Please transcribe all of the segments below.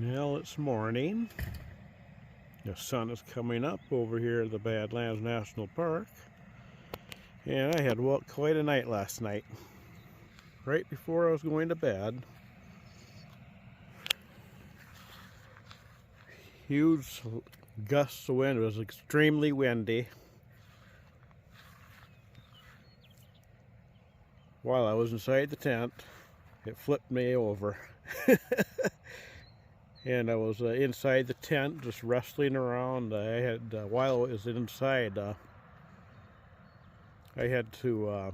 Well, it's morning. The sun is coming up over here at the Badlands National Park. And I had walked quite a night last night. Right before I was going to bed, huge gusts of wind. It was extremely windy. While I was inside the tent, it flipped me over. And I was inside the tent, just wrestling around. I had, while I was inside, I had to,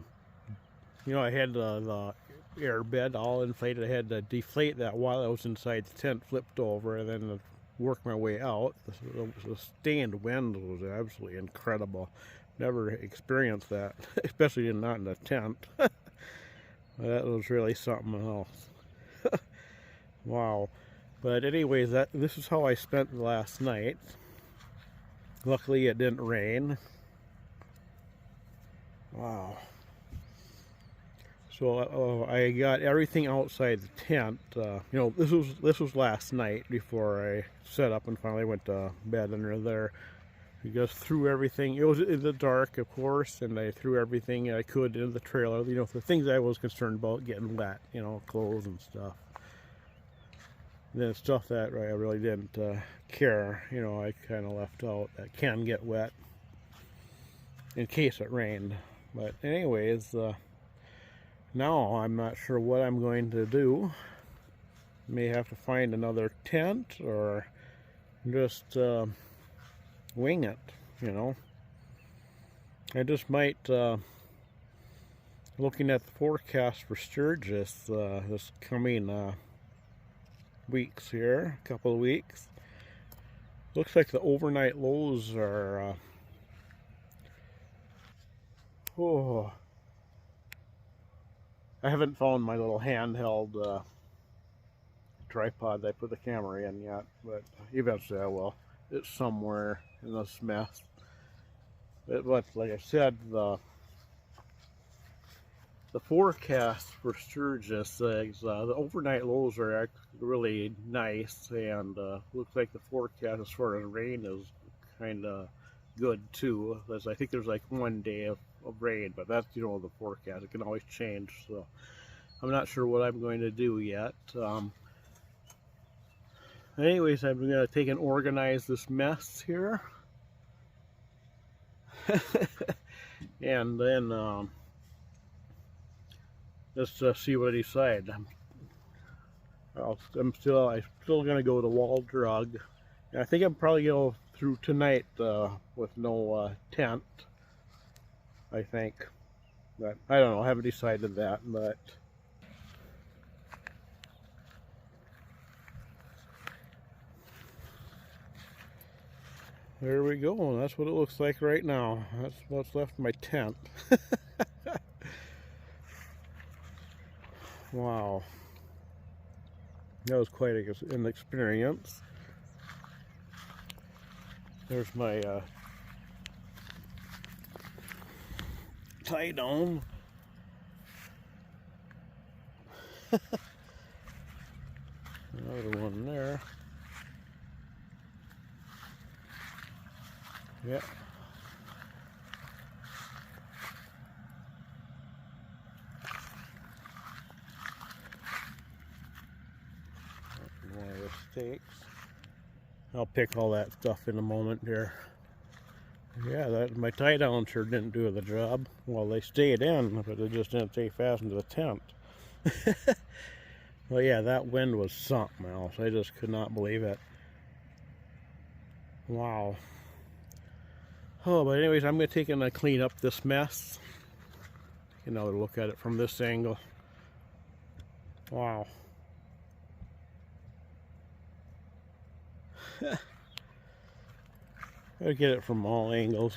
I had the air bed all inflated. I had to deflate that while I was inside the tent, flipped over, and then work my way out. The sustained wind was absolutely incredible. Never experienced that, especially not in a tent. That was really something else. Wow. But anyways, this is how I spent the last night. Luckily it didn't rain. Wow. So I got everything outside the tent. This was last night before I set up and finally went to bed under there. I just threw everything. It was in the dark, of course, and I threw everything I could into the trailer. The things I was concerned about getting wet. Clothes and stuff. And then stuff that I really didn't care. I kind of left out that can get wet in case it rained. But anyways, now I'm not sure what I'm going to do. May have to find another tent or just wing it, I just might, looking at the forecast for Sturgis this coming weeks here, a couple of weeks. Looks like the overnight lows are, I haven't found my little handheld tripod that I put the camera in yet, but eventually I will. It's somewhere in this mess. But like I said, the forecast for Sturgis says the overnight lows are really nice, and looks like the forecast as far as rain is kind of good too. I think there's like one day of rain, but that's the forecast. It can always change, so I'm not sure what I'm going to do yet. Anyways, I'm going to take and organize this mess here. And then just see what I decide. I'm still going to go to Wall Drug. And I think I'm probably going to go through tonight with no tent, I think. But I don't know, I haven't decided that, but there we go. That's what it looks like right now. That's what's left of my tent. Wow. That was quite an experience. There's my tie dome. Another one there. Yeah. One of the stakes. I'll pick all that stuff in a moment here. Yeah, my tie down sure didn't do the job. Well, they stayed in, but they just didn't stay fastened to the tent. Well, yeah, that wind was something else. I just could not believe it. Wow. Oh, but anyways, I'm going to take and clean up this mess. Take another look at it from this angle. Wow. I get it from all angles.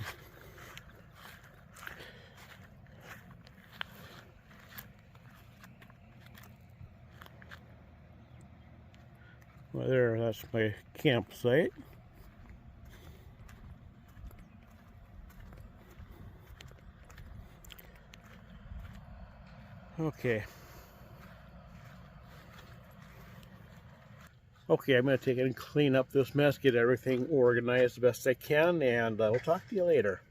Well, that's my campsite. Okay. Okay, I'm going to take it and clean up this mess, get everything organized the best I can, and we'll talk to you later.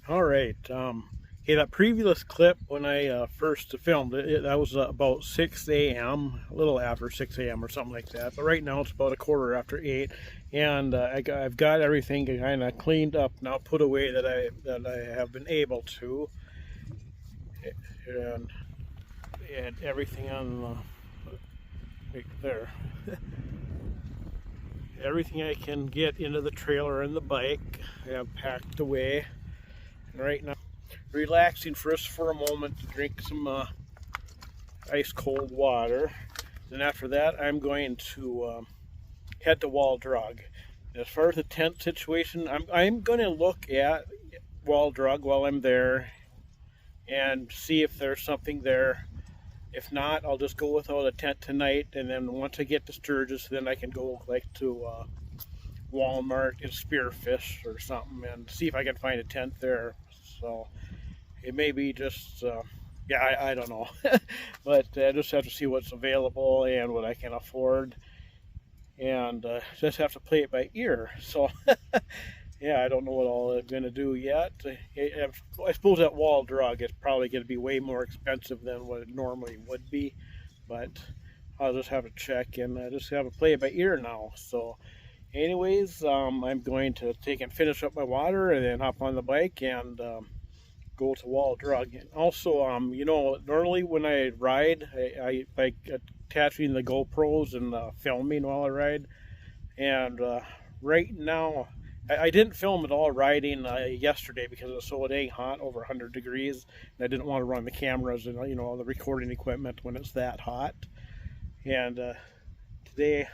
All right. Okay, that previous clip when I first filmed it, that was about 6 a.m., a little after 6 a.m. or something like that. But right now it's about a quarter after 8, and I've got everything kind of cleaned up now, put away that I have been able to, and everything on right there. Everything I can get into the trailer and the bike I have packed away. And right now, relaxing first for a moment to drink some ice cold water. Then after that, I'm going to head to Wall Drug. As far as the tent situation, I'm going to look at Wall Drug while I'm there and see if there's something there. If not, I'll just go without a tent tonight, and then once I get to Sturgis, then I can go like to Walmart and Spearfish or something and see if I can find a tent there. So it may be just, yeah, I don't know. But I just have to see what's available and what I can afford, and just have to play it by ear. So yeah, I don't know what all I'm going to do yet. I suppose at Wall Drug it's probably going to be way more expensive than what it normally would be, but I'll just have to check, and I just have to play it by ear now. So anyways, I'm going to take and finish up my water and then hop on the bike and go to Wall Drug. And also, you know, normally when I ride, I like attaching the GoPros and filming while I ride, and right now, I didn't film at all riding yesterday because it was so dang hot, over 100 degrees, and I didn't want to run the cameras and, you know, the recording equipment when it's that hot. And today,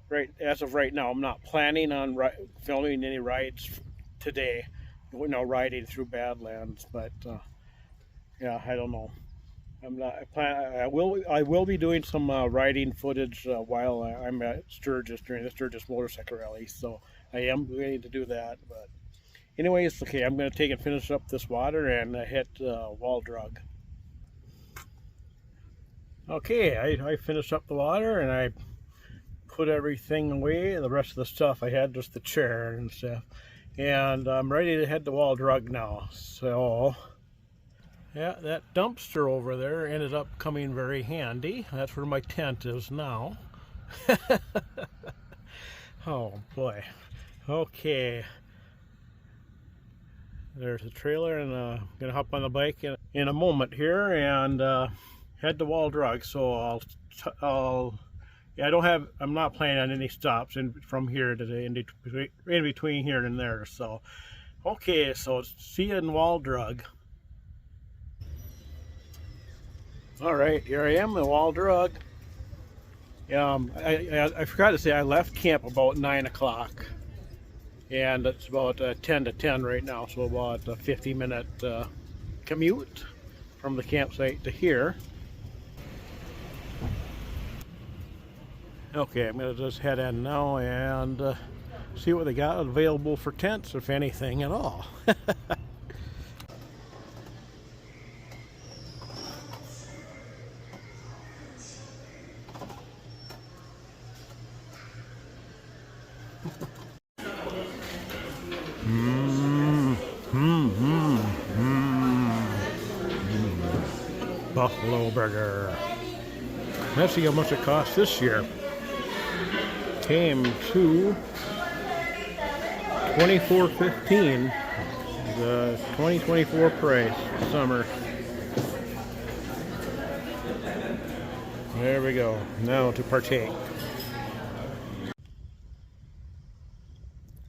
right as of right now, I'm not planning on filming any rides today. You know, riding through Badlands, but yeah, I don't know. I'm not. I will be doing some riding footage while I'm at Sturgis during the Sturgis motorcycle rally. So I am going to do that. But anyways, okay, I'm going to take and finish up this water and hit Wall Drug. Okay, I finished up the water and I put everything away. The rest of the stuff I had, just the chair and stuff, and I'm ready to head to Wall Drug now. So yeah, that dumpster over there ended up coming very handy. That's where my tent is now. Oh boy. Okay. There's the trailer, and I'm gonna hop on the bike in a moment here and head to Wall Drug. So I'm not planning on any stops from here today, in between here and there. So okay, so see you in Wall Drug. All right, here I am in Wall Drug. I forgot to say I left camp about 9 o'clock, and it's about 10 to 10 right now, so about a 50-minute commute from the campsite to here. Okay, I'm going to just head in now and see what they got available for tents, if anything at all. Buffalo burger. Let's see how much it costs this year. Came to $24.15, the 2024 price, summer. There we go. Now to partake.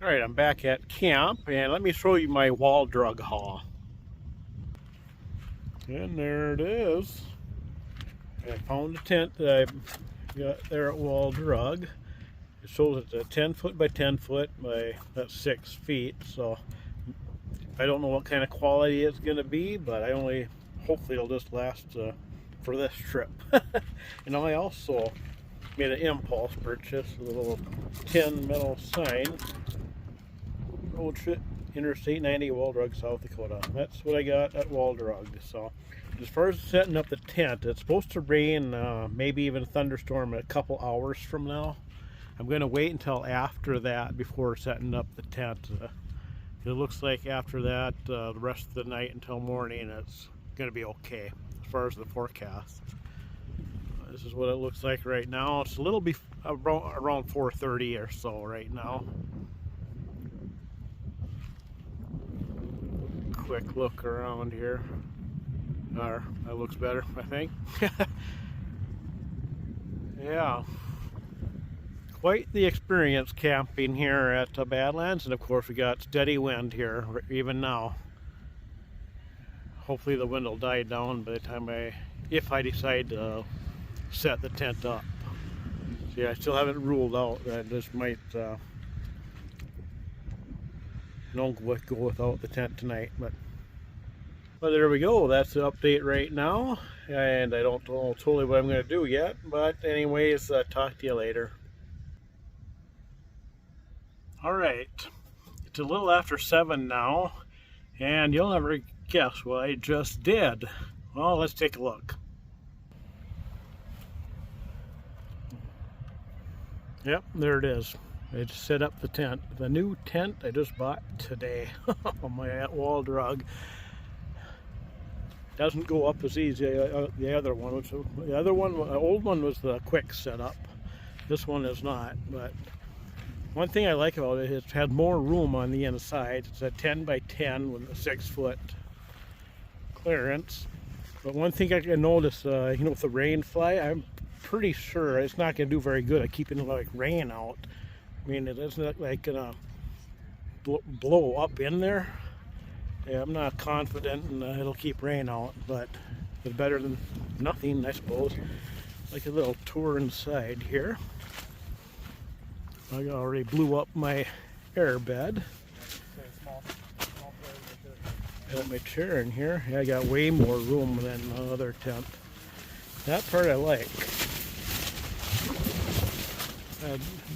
All right, I'm back at camp, and let me show you my Wall Drug haul. And there it is. I found a tent that I got there at Wall Drug. It shows it's a 10 foot by 10 foot by that's 6 feet. So I don't know what kind of quality it's going to be, but hopefully it'll just last for this trip. And I also made an impulse purchase, a little tin metal sign. Road trip Interstate 90, Wall Drug, South Dakota. That's what I got at Wall Drug. So as far as setting up the tent, it's supposed to rain, maybe even thunderstorm a couple hours from now. I'm going to wait until after that before setting up the tent. It looks like after that, the rest of the night until morning, it's going to be okay as far as the forecast. This is what it looks like right now. It's a little around 4:30 or so right now. Quick look around here. That looks better, I think. Yeah. Quite the experience camping here at Badlands, and of course we got steady wind here even now. Hopefully the wind will die down by the time if I decide to set the tent up. See, I still haven't ruled out that this might go without the tent tonight, but there we go. That's the update right now, and I don't know totally what I'm going to do yet, but anyways, talk to you later. Alright, it's a little after 7 now, and you'll never guess what I just did. Well, let's take a look. Yep, there it is. I just set up the tent. The new tent I just bought today on my wall rug. Doesn't go up as easy as the other one. The old one was the quick setup. This one is not, but one thing I like about it is it has more room on the inside. It's a 10 by 10 with a 6-foot clearance. But one thing I can notice, with the rain fly, I'm pretty sure it's not going to do very good at keeping like rain out. I mean, it isn't like gonna blow up in there. Yeah, I'm not confident it'll keep rain out, but it's better than nothing, I suppose. Like a little tour inside here. I already blew up my air bed. Got my chair in here. Yeah, I got way more room than the other tent. That part I like.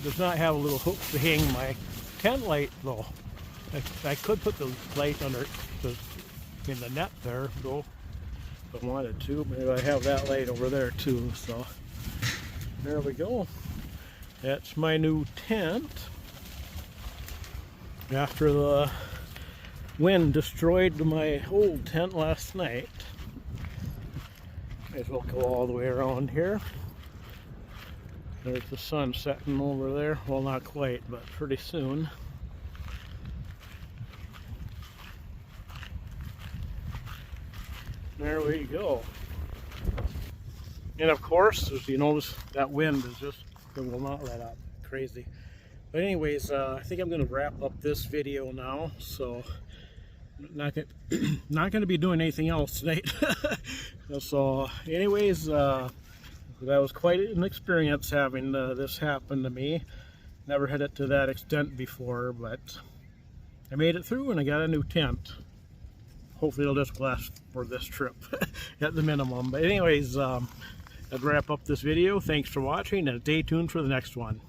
Does not have a little hook to hang my tent light though. I could put the light under in the net there though, if I wanted to. Maybe I have that light over there too. So there we go. That's my new tent. After the wind destroyed my old tent last night. May as well go all the way around here. There's the sun setting over there. Well, not quite, but pretty soon. There we go. And of course, as you notice, that wind is just, it will not let up. Crazy. But anyways, I think I'm going to wrap up this video now. So, not going to be doing anything else tonight. So, anyways, that was quite an experience having this happen to me. Never had it to that extent before, but I made it through and I got a new tent. Hopefully it'll just last for this trip at the minimum. But anyways, I'd wrap up this video. Thanks for watching and stay tuned for the next one.